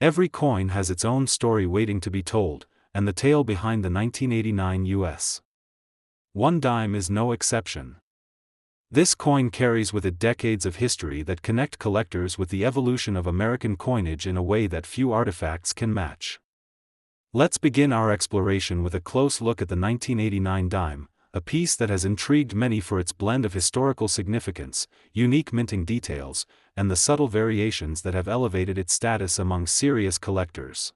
Every coin has its own story waiting to be told, and the tale behind the 1989 US $1 dime is no exception. This coin carries with it decades of history that connect collectors with the evolution of American coinage in a way that few artifacts can match. Let's begin our exploration with a close look at the 1989 dime, a piece that has intrigued many for its blend of historical significance, unique minting details, and the subtle variations that have elevated its status among serious collectors.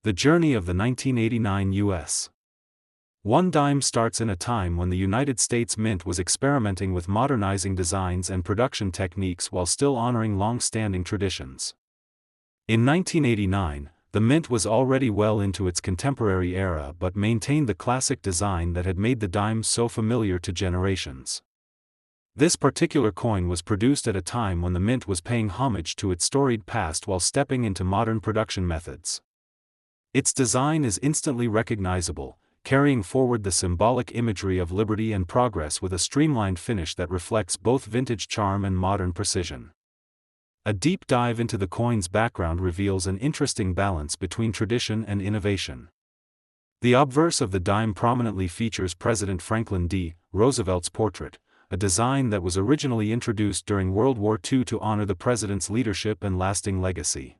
The journey of the 1989 US $1 dime starts in a time when the United States Mint was experimenting with modernizing designs and production techniques while still honoring long-standing traditions. In 1989, the Mint was already well into its contemporary era but maintained the classic design that had made the dime so familiar to generations. This particular coin was produced at a time when the Mint was paying homage to its storied past while stepping into modern production methods. Its design is instantly recognizable, carrying forward the symbolic imagery of liberty and progress with a streamlined finish that reflects both vintage charm and modern precision. A deep dive into the coin's background reveals an interesting balance between tradition and innovation. The obverse of the dime prominently features President Franklin D. Roosevelt's portrait, a design that was originally introduced during World War II to honor the president's leadership and lasting legacy.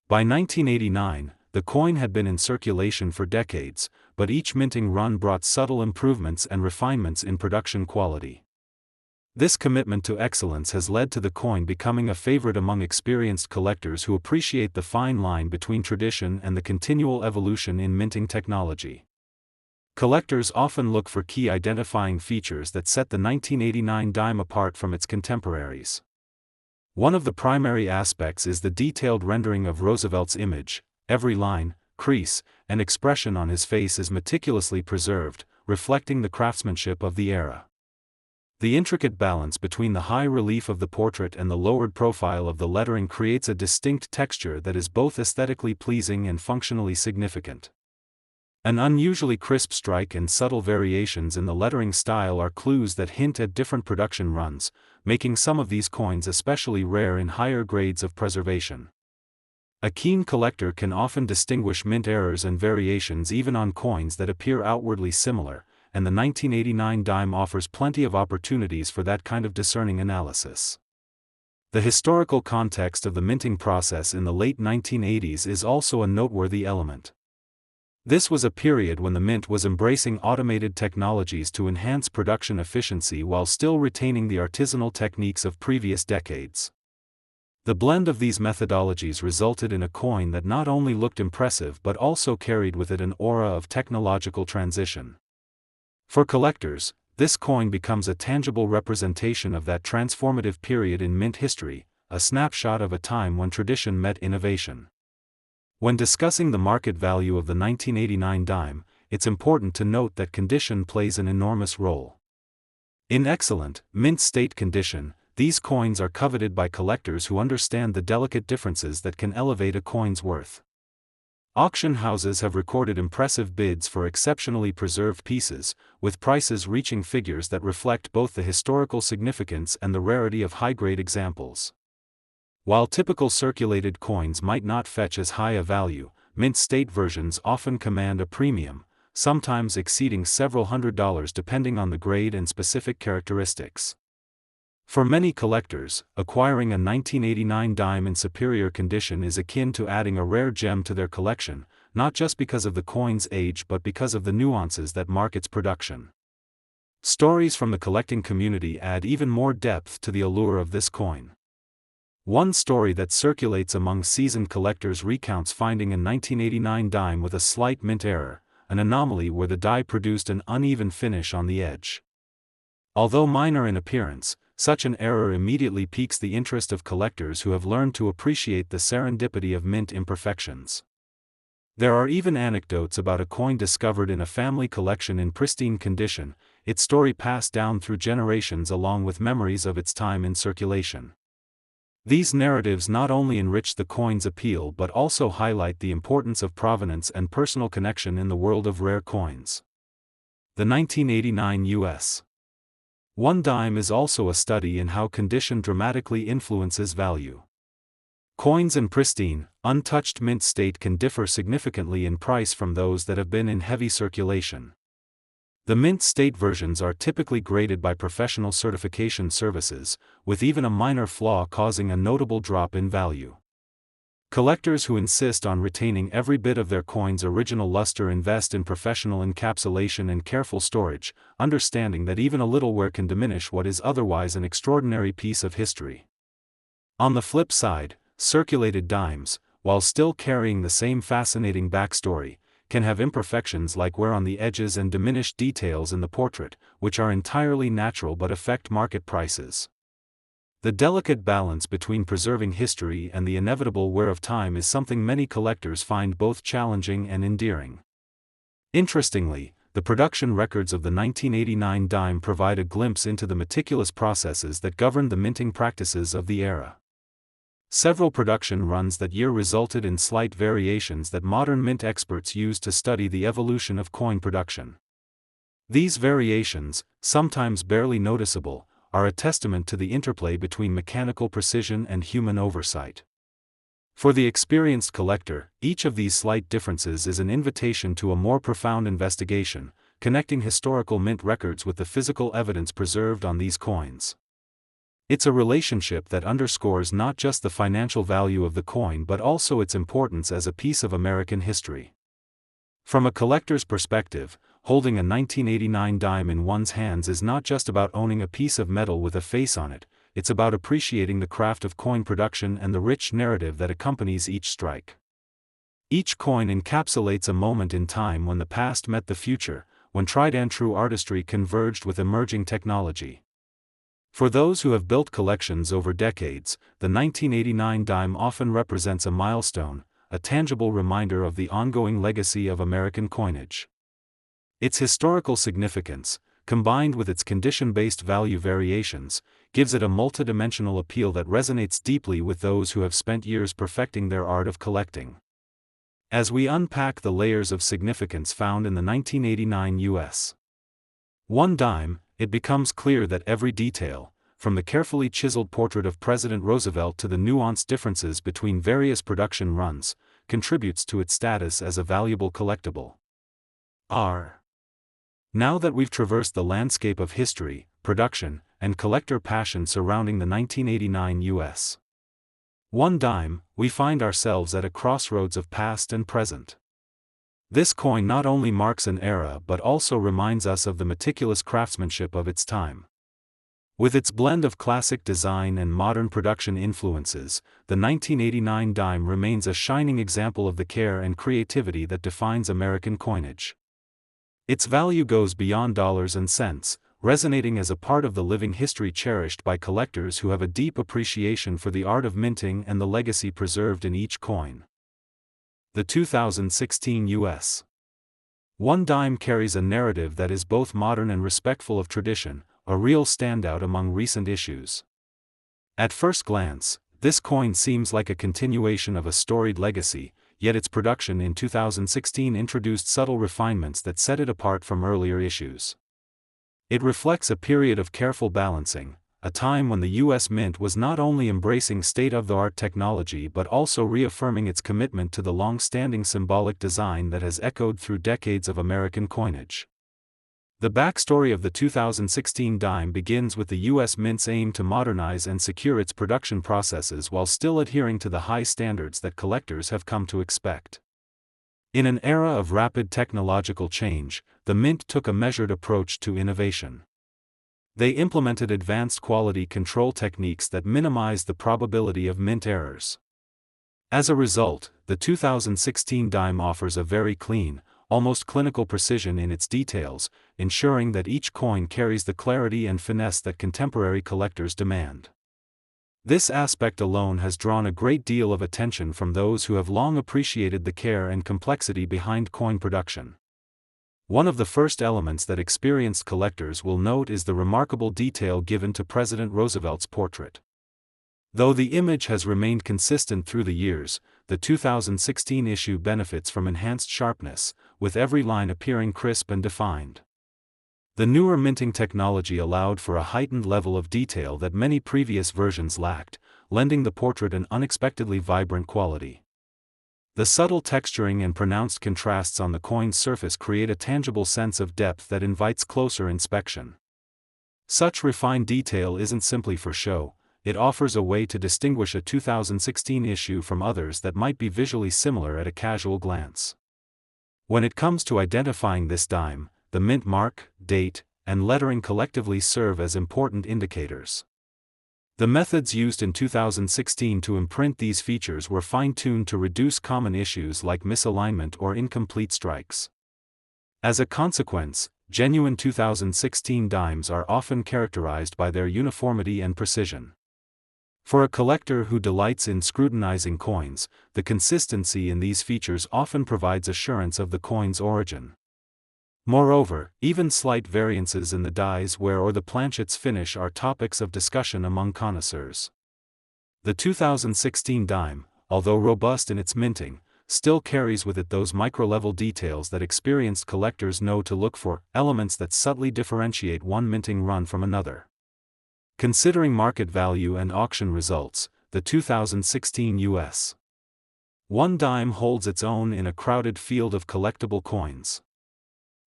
By 1989, the coin had been in circulation for decades, but each minting run brought subtle improvements and refinements in production quality. This commitment to excellence has led to the coin becoming a favorite among experienced collectors who appreciate the fine line between tradition and the continual evolution in minting technology. Collectors often look for key identifying features that set the 1989 dime apart from its contemporaries. One of the primary aspects is the detailed rendering of Roosevelt's image. Every line, crease, and expression on his face is meticulously preserved, reflecting the craftsmanship of the era. The intricate balance between the high relief of the portrait and the lowered profile of the lettering creates a distinct texture that is both aesthetically pleasing and functionally significant. An unusually crisp strike and subtle variations in the lettering style are clues that hint at different production runs, making some of these coins especially rare in higher grades of preservation. A keen collector can often distinguish mint errors and variations even on coins that appear outwardly similar, and the 1989 dime offers plenty of opportunities for that kind of discerning analysis. The historical context of the minting process in the late 1980s is also a noteworthy element. This was a period when the Mint was embracing automated technologies to enhance production efficiency while still retaining the artisanal techniques of previous decades. The blend of these methodologies resulted in a coin that not only looked impressive but also carried with it an aura of technological transition. For collectors, this coin becomes a tangible representation of that transformative period in mint history, a snapshot of a time when tradition met innovation. When discussing the market value of the 1989 dime, it's important to note that condition plays an enormous role. In excellent, mint state condition, these coins are coveted by collectors who understand the delicate differences that can elevate a coin's worth. Auction houses have recorded impressive bids for exceptionally preserved pieces, with prices reaching figures that reflect both the historical significance and the rarity of high-grade examples. While typical circulated coins might not fetch as high a value, mint state versions often command a premium, sometimes exceeding several $100s depending on the grade and specific characteristics. For many collectors, acquiring a 1989 dime in superior condition is akin to adding a rare gem to their collection, not just because of the coin's age but because of the nuances that mark its production. Stories from the collecting community add even more depth to the allure of this coin. One story that circulates among seasoned collectors recounts finding a 1989 dime with a slight mint error, an anomaly where the die produced an uneven finish on the edge. Although minor in appearance, such an error immediately piques the interest of collectors who have learned to appreciate the serendipity of mint imperfections. There are even anecdotes about a coin discovered in a family collection in pristine condition, its story passed down through generations along with memories of its time in circulation. These narratives not only enrich the coin's appeal but also highlight the importance of provenance and personal connection in the world of rare coins. The 1989 US $1 dime is also a study in how condition dramatically influences value. Coins in pristine, untouched mint state can differ significantly in price from those that have been in heavy circulation. The mint state versions are typically graded by professional certification services, with even a minor flaw causing a notable drop in value. Collectors who insist on retaining every bit of their coin's original luster invest in professional encapsulation and careful storage, understanding that even a little wear can diminish what is otherwise an extraordinary piece of history. On the flip side, circulated dimes, while still carrying the same fascinating backstory, can have imperfections like wear on the edges and diminished details in the portrait, which are entirely natural but affect market prices. The delicate balance between preserving history and the inevitable wear of time is something many collectors find both challenging and endearing. Interestingly, the production records of the 1989 dime provide a glimpse into the meticulous processes that governed the minting practices of the era. Several production runs that year resulted in slight variations that modern mint experts use to study the evolution of coin production. These variations, sometimes barely noticeable, are a testament to the interplay between mechanical precision and human oversight. For the experienced collector, each of these slight differences is an invitation to a more profound investigation, connecting historical mint records with the physical evidence preserved on these coins. It's a relationship that underscores not just the financial value of the coin but also its importance as a piece of American history. From a collector's perspective, holding a 1989 dime in one's hands is not just about owning a piece of metal with a face on it, it's about appreciating the craft of coin production and the rich narrative that accompanies each strike. Each coin encapsulates a moment in time when the past met the future, when tried-and-true artistry converged with emerging technology. For those who have built collections over decades, the 1989 dime often represents a milestone, a tangible reminder of the ongoing legacy of American coinage. Its historical significance, combined with its condition-based value variations, gives it a multidimensional appeal that resonates deeply with those who have spent years perfecting their art of collecting. As we unpack the layers of significance found in the 1989 U.S. one dime, it becomes clear that every detail, from the carefully chiseled portrait of President Roosevelt to the nuanced differences between various production runs, contributes to its status as a valuable collectible. Now that we've traversed the landscape of history, production, and collector passion surrounding the 1989 U.S. one dime, we find ourselves at a crossroads of past and present. This coin not only marks an era but also reminds us of the meticulous craftsmanship of its time. With its blend of classic design and modern production influences, the 1989 dime remains a shining example of the care and creativity that defines American coinage. Its value goes beyond dollars and cents, resonating as a part of the living history cherished by collectors who have a deep appreciation for the art of minting and the legacy preserved in each coin. The 2016 U.S. one dime carries a narrative that is both modern and respectful of tradition, a real standout among recent issues. At first glance, this coin seems like a continuation of a storied legacy, yet its production in 2016 introduced subtle refinements that set it apart from earlier issues. It reflects a period of careful balancing, a time when the U.S. Mint was not only embracing state-of-the-art technology but also reaffirming its commitment to the long-standing symbolic design that has echoed through decades of American coinage. The backstory of the 2016 dime begins with the U.S. Mint's aim to modernize and secure its production processes while still adhering to the high standards that collectors have come to expect. In an era of rapid technological change, the Mint took a measured approach to innovation. They implemented advanced quality control techniques that minimized the probability of mint errors. As a result, the 2016 dime offers a very clean, almost clinical precision in its details, ensuring that each coin carries the clarity and finesse that contemporary collectors demand. This aspect alone has drawn a great deal of attention from those who have long appreciated the care and complexity behind coin production. One of the first elements that experienced collectors will note is the remarkable detail given to President Roosevelt's portrait. Though the image has remained consistent through the years, the 2016 issue benefits from enhanced sharpness, with every line appearing crisp and defined. The newer minting technology allowed for a heightened level of detail that many previous versions lacked, lending the portrait an unexpectedly vibrant quality. The subtle texturing and pronounced contrasts on the coin's surface create a tangible sense of depth that invites closer inspection. Such refined detail isn't simply for show, it offers a way to distinguish a 2016 issue from others that might be visually similar at a casual glance. When it comes to identifying this dime, the mint mark, date, and lettering collectively serve as important indicators. The methods used in 2016 to imprint these features were fine-tuned to reduce common issues like misalignment or incomplete strikes. As a consequence, genuine 2016 dimes are often characterized by their uniformity and precision. For a collector who delights in scrutinizing coins, the consistency in these features often provides assurance of the coin's origin. Moreover, even slight variances in the die's wear or the planchette's finish are topics of discussion among connoisseurs. The 2016 dime, although robust in its minting, still carries with it those micro-level details that experienced collectors know to look for, elements that subtly differentiate one minting run from another. Considering market value and auction results, the 2016 U.S. 1 dime holds its own in a crowded field of collectible coins.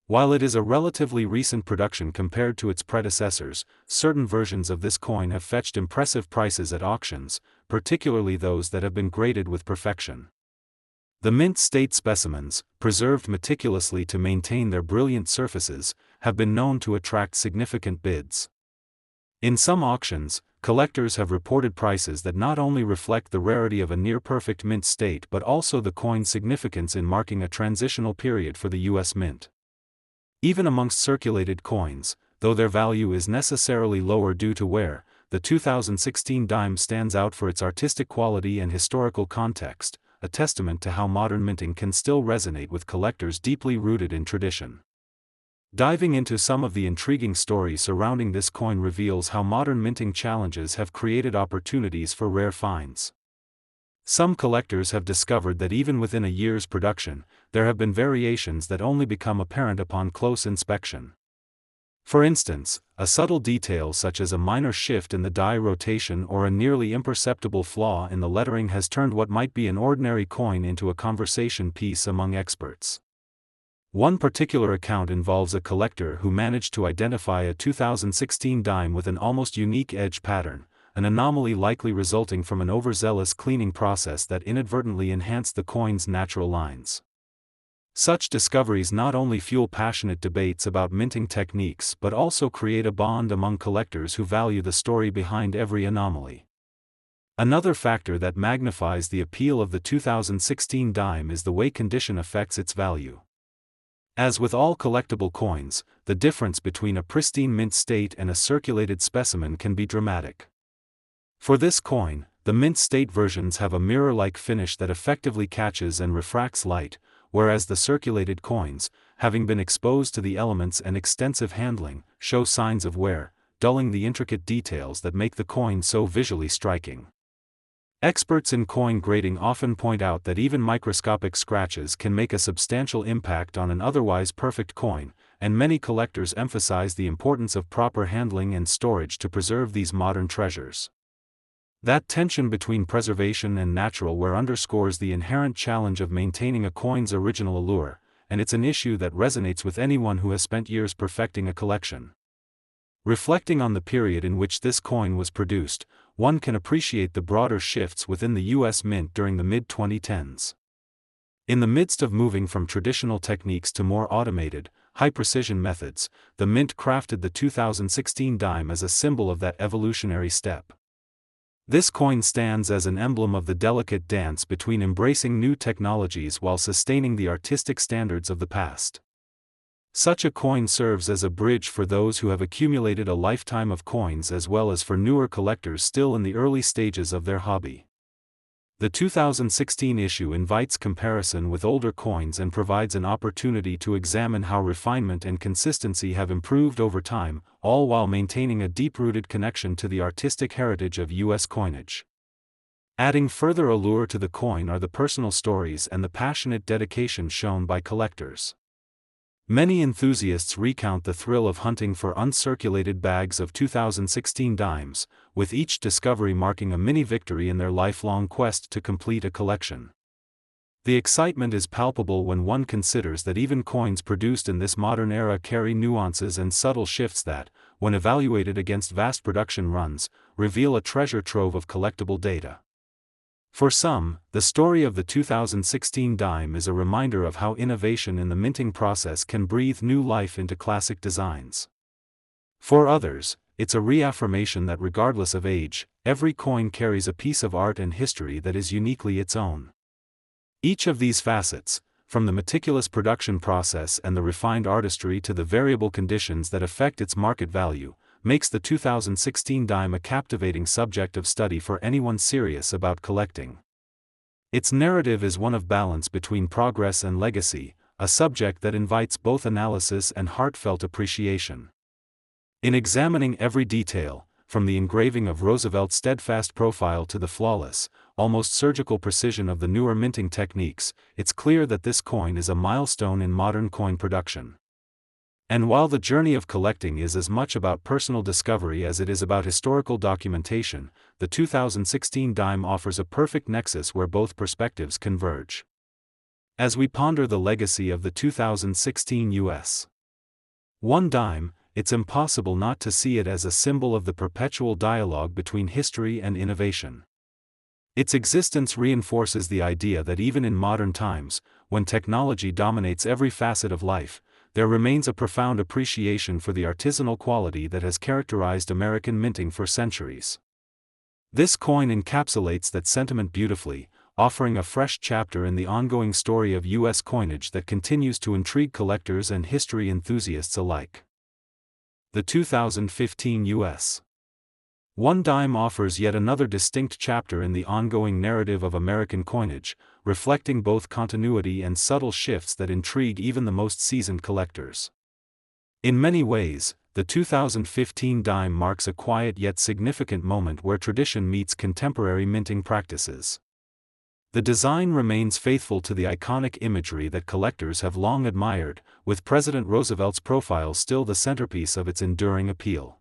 While it is a relatively recent production compared to its predecessors, certain versions of this coin have fetched impressive prices at auctions, particularly those that have been graded with perfection. The mint state specimens, preserved meticulously to maintain their brilliant surfaces, have been known to attract significant bids. In some auctions, collectors have reported prices that not only reflect the rarity of a near-perfect mint state but also the coin's significance in marking a transitional period for the U.S. Mint. Even amongst circulated coins, though their value is necessarily lower due to wear, the 2016 dime stands out for its artistic quality and historical context, a testament to how modern minting can still resonate with collectors deeply rooted in tradition. Diving into some of the intriguing stories surrounding this coin reveals how modern minting challenges have created opportunities for rare finds. Some collectors have discovered that even within a year's production, there have been variations that only become apparent upon close inspection. For instance, a subtle detail such as a minor shift in the die rotation or a nearly imperceptible flaw in the lettering has turned what might be an ordinary coin into a conversation piece among experts. One particular account involves a collector who managed to identify a 2016 dime with an almost unique edge pattern, an anomaly likely resulting from an overzealous cleaning process that inadvertently enhanced the coin's natural lines. Such discoveries not only fuel passionate debates about minting techniques but also create a bond among collectors who value the story behind every anomaly. Another factor that magnifies the appeal of the 2016 dime is the way condition affects its value. As with all collectible coins, the difference between a pristine mint state and a circulated specimen can be dramatic. For this coin, the mint state versions have a mirror-like finish that effectively catches and refracts light, whereas the circulated coins, having been exposed to the elements and extensive handling, show signs of wear, dulling the intricate details that make the coin so visually striking. Experts in coin grading often point out that even microscopic scratches can make a substantial impact on an otherwise perfect coin, and many collectors emphasize the importance of proper handling and storage to preserve these modern treasures. That tension between preservation and natural wear underscores the inherent challenge of maintaining a coin's original allure, and it's an issue that resonates with anyone who has spent years perfecting a collection. Reflecting on the period in which this coin was produced, one can appreciate the broader shifts within the U.S. Mint during the mid-2010s. In the midst of moving from traditional techniques to more automated, high-precision methods, the Mint crafted the 2016 dime as a symbol of that evolutionary step. This coin stands as an emblem of the delicate dance between embracing new technologies while sustaining the artistic standards of the past. Such a coin serves as a bridge for those who have accumulated a lifetime of coins as well as for newer collectors still in the early stages of their hobby. The 2016 issue invites comparison with older coins and provides an opportunity to examine how refinement and consistency have improved over time, all while maintaining a deep-rooted connection to the artistic heritage of U.S. coinage. Adding further allure to the coin are the personal stories and the passionate dedication shown by collectors. Many enthusiasts recount the thrill of hunting for uncirculated bags of 2016 dimes, with each discovery marking a mini victory in their lifelong quest to complete a collection. The excitement is palpable when one considers that even coins produced in this modern era carry nuances and subtle shifts that, when evaluated against vast production runs, reveal a treasure trove of collectible data. For some, the story of the 2016 dime is a reminder of how innovation in the minting process can breathe new life into classic designs. For others, it's a reaffirmation that regardless of age, every coin carries a piece of art and history that is uniquely its own. Each of these facets, from the meticulous production process and the refined artistry to the variable conditions that affect its market value, makes the 2016 dime a captivating subject of study for anyone serious about collecting. Its narrative is one of balance between progress and legacy, a subject that invites both analysis and heartfelt appreciation. In examining every detail, from the engraving of Roosevelt's steadfast profile to the flawless, almost surgical precision of the newer minting techniques, it's clear that this coin is a milestone in modern coin production. And while the journey of collecting is as much about personal discovery as it is about historical documentation, the 2016 dime offers a perfect nexus where both perspectives converge. As we ponder the legacy of the 2016 U.S. 1 dime, it's impossible not to see it as a symbol of the perpetual dialogue between history and innovation. Its existence reinforces the idea that even in modern times, when technology dominates every facet of life, there remains a profound appreciation for the artisanal quality that has characterized American minting for centuries. This coin encapsulates that sentiment beautifully, offering a fresh chapter in the ongoing story of U.S. coinage that continues to intrigue collectors and history enthusiasts alike. The 2015 U.S. 1 dime offers yet another distinct chapter in the ongoing narrative of American coinage, reflecting both continuity and subtle shifts that intrigue even the most seasoned collectors. In many ways, the 2015 dime marks a quiet yet significant moment where tradition meets contemporary minting practices. The design remains faithful to the iconic imagery that collectors have long admired, with President Roosevelt's profile still the centerpiece of its enduring appeal.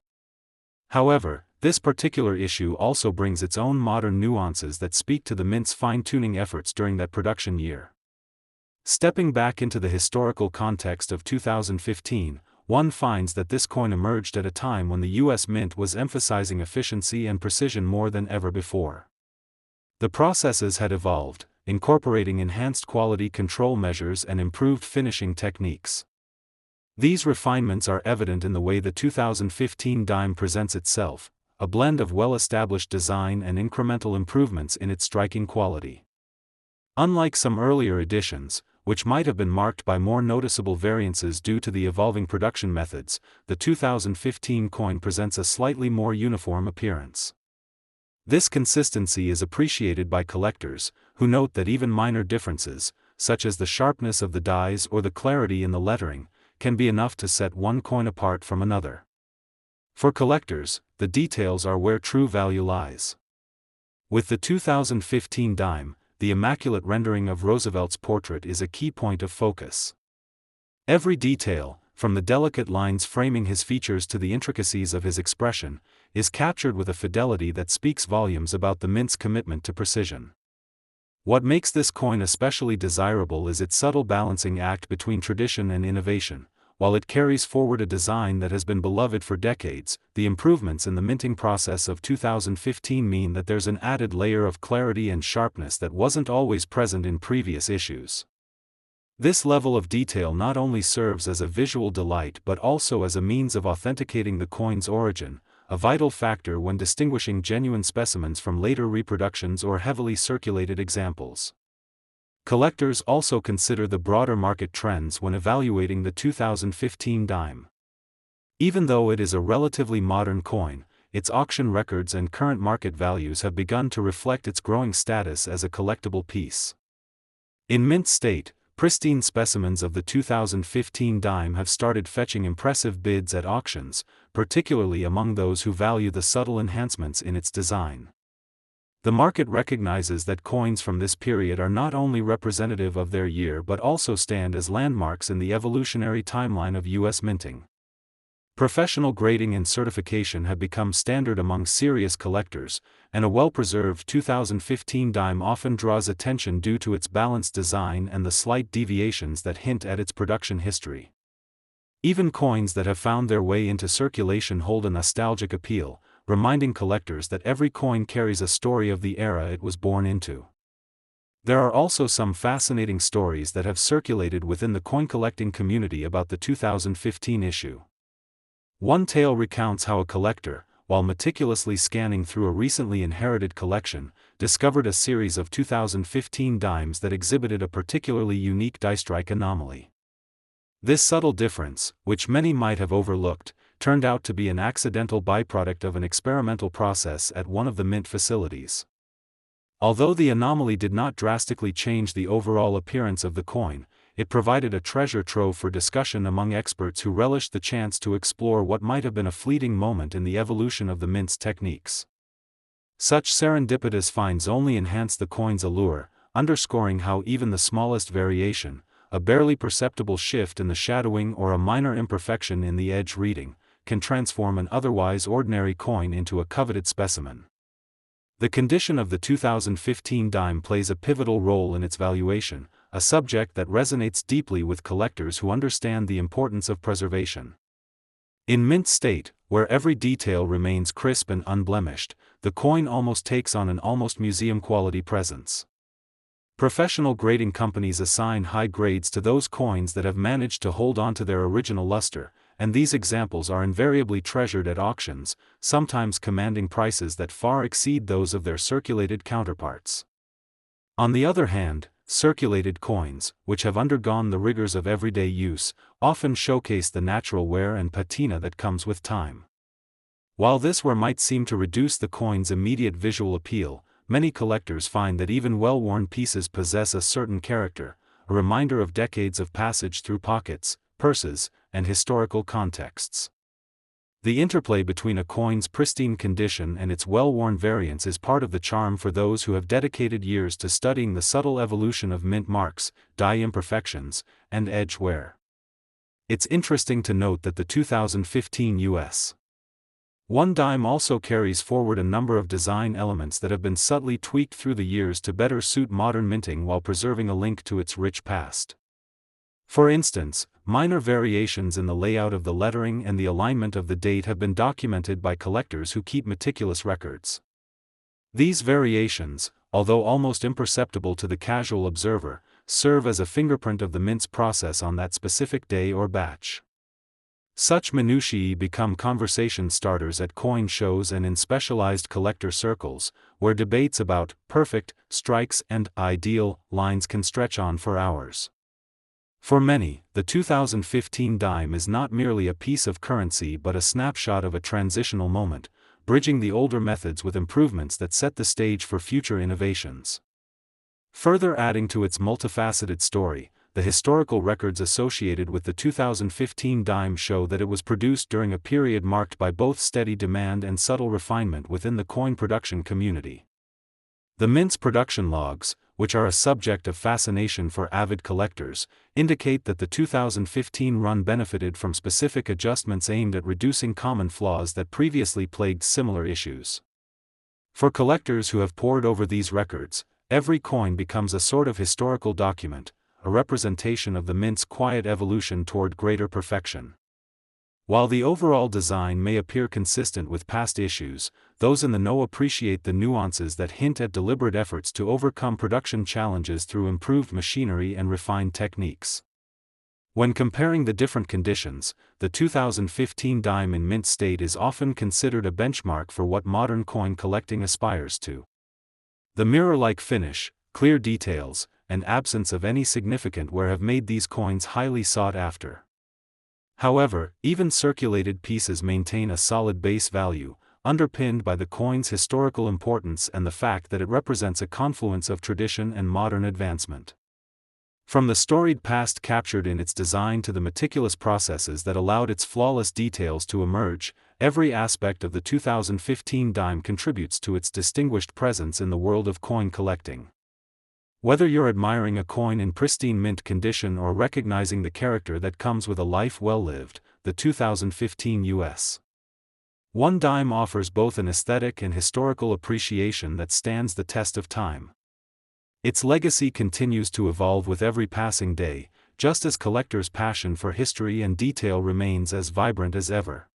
However, this particular issue also brings its own modern nuances that speak to the mint's fine-tuning efforts during that production year. Stepping back into the historical context of 2015, one finds that this coin emerged at a time when the U.S. Mint was emphasizing efficiency and precision more than ever before. The processes had evolved, incorporating enhanced quality control measures and improved finishing techniques. These refinements are evident in the way the 2015 dime presents itself, a blend of well-established design and incremental improvements in its striking quality. Unlike some earlier editions, which might have been marked by more noticeable variances due to the evolving production methods, the 2015 coin presents a slightly more uniform appearance. This consistency is appreciated by collectors, who note that even minor differences, such as the sharpness of the dies or the clarity in the lettering, can be enough to set one coin apart from another. For collectors, the details are where true value lies. With the 2015 dime, the immaculate rendering of Roosevelt's portrait is a key point of focus. Every detail, from the delicate lines framing his features to the intricacies of his expression, is captured with a fidelity that speaks volumes about the mint's commitment to precision. What makes this coin especially desirable is its subtle balancing act between tradition and innovation. While it carries forward a design that has been beloved for decades, the improvements in the minting process of 2015 mean that there's an added layer of clarity and sharpness that wasn't always present in previous issues. This level of detail not only serves as a visual delight but also as a means of authenticating the coin's origin, a vital factor when distinguishing genuine specimens from later reproductions or heavily circulated examples. Collectors also consider the broader market trends when evaluating the 2015 dime. Even though it is a relatively modern coin, its auction records and current market values have begun to reflect its growing status as a collectible piece. In mint state, pristine specimens of the 2015 dime have started fetching impressive bids at auctions, particularly among those who value the subtle enhancements in its design. The market recognizes that coins from this period are not only representative of their year but also stand as landmarks in the evolutionary timeline of U.S. minting. Professional grading and certification have become standard among serious collectors, and a well-preserved 2015 dime often draws attention due to its balanced design and the slight deviations that hint at its production history. Even coins that have found their way into circulation hold a nostalgic appeal, reminding collectors that every coin carries a story of the era it was born into. There are also some fascinating stories that have circulated within the coin collecting community about the 2015 issue. One tale recounts how a collector, while meticulously scanning through a recently inherited collection, discovered a series of 2015 dimes that exhibited a particularly unique die-strike anomaly. This subtle difference, which many might have overlooked, turned out to be an accidental byproduct of an experimental process at one of the mint facilities. Although the anomaly did not drastically change the overall appearance of the coin, it provided a treasure trove for discussion among experts who relished the chance to explore what might have been a fleeting moment in the evolution of the mint's techniques. Such serendipitous finds only enhance the coin's allure, underscoring how even the smallest variation, a barely perceptible shift in the shadowing or a minor imperfection in the edge reading, can transform an otherwise ordinary coin into a coveted specimen. The condition of the 2015 dime plays a pivotal role in its valuation, a subject that resonates deeply with collectors who understand the importance of preservation. In mint state, where every detail remains crisp and unblemished, the coin almost takes on an almost museum-quality presence. Professional grading companies assign high grades to those coins that have managed to hold on to their original luster, and these examples are invariably treasured at auctions, sometimes commanding prices that far exceed those of their circulated counterparts. On the other hand, circulated coins, which have undergone the rigors of everyday use, often showcase the natural wear and patina that comes with time. While this wear might seem to reduce the coin's immediate visual appeal, many collectors find that even well-worn pieces possess a certain character, a reminder of decades of passage through pockets, purses, and historical contexts. The interplay between a coin's pristine condition and its well-worn variants is part of the charm for those who have dedicated years to studying the subtle evolution of mint marks, die imperfections, and edge wear. It's interesting to note that the 2015 U.S. one dime also carries forward a number of design elements that have been subtly tweaked through the years to better suit modern minting while preserving a link to its rich past. For instance, minor variations in the layout of the lettering and the alignment of the date have been documented by collectors who keep meticulous records. These variations, although almost imperceptible to the casual observer, serve as a fingerprint of the mint's process on that specific day or batch. Such minutiae become conversation starters at coin shows and in specialized collector circles, where debates about perfect strikes and ideal lines can stretch on for hours. For many, the 2015 dime is not merely a piece of currency but a snapshot of a transitional moment, bridging the older methods with improvements that set the stage for future innovations. Further adding to its multifaceted story, the historical records associated with the 2015 dime show that it was produced during a period marked by both steady demand and subtle refinement within the coin production community. The mint's production logs, which are a subject of fascination for avid collectors, indicate that the 2015 run benefited from specific adjustments aimed at reducing common flaws that previously plagued similar issues. For collectors who have pored over these records, every coin becomes a sort of historical document, a representation of the mint's quiet evolution toward greater perfection. While the overall design may appear consistent with past issues, those in the know appreciate the nuances that hint at deliberate efforts to overcome production challenges through improved machinery and refined techniques. When comparing the different conditions, the 2015 dime in mint state is often considered a benchmark for what modern coin collecting aspires to. The mirror-like finish, clear details, and absence of any significant wear have made these coins highly sought after. However, even circulated pieces maintain a solid base value, underpinned by the coin's historical importance and the fact that it represents a confluence of tradition and modern advancement. From the storied past captured in its design to the meticulous processes that allowed its flawless details to emerge, every aspect of the 2015 dime contributes to its distinguished presence in the world of coin collecting. Whether you're admiring a coin in pristine mint condition or recognizing the character that comes with a life well lived, the 2015 U.S. $1 dime offers both an aesthetic and historical appreciation that stands the test of time. Its legacy continues to evolve with every passing day, just as collectors' passion for history and detail remains as vibrant as ever.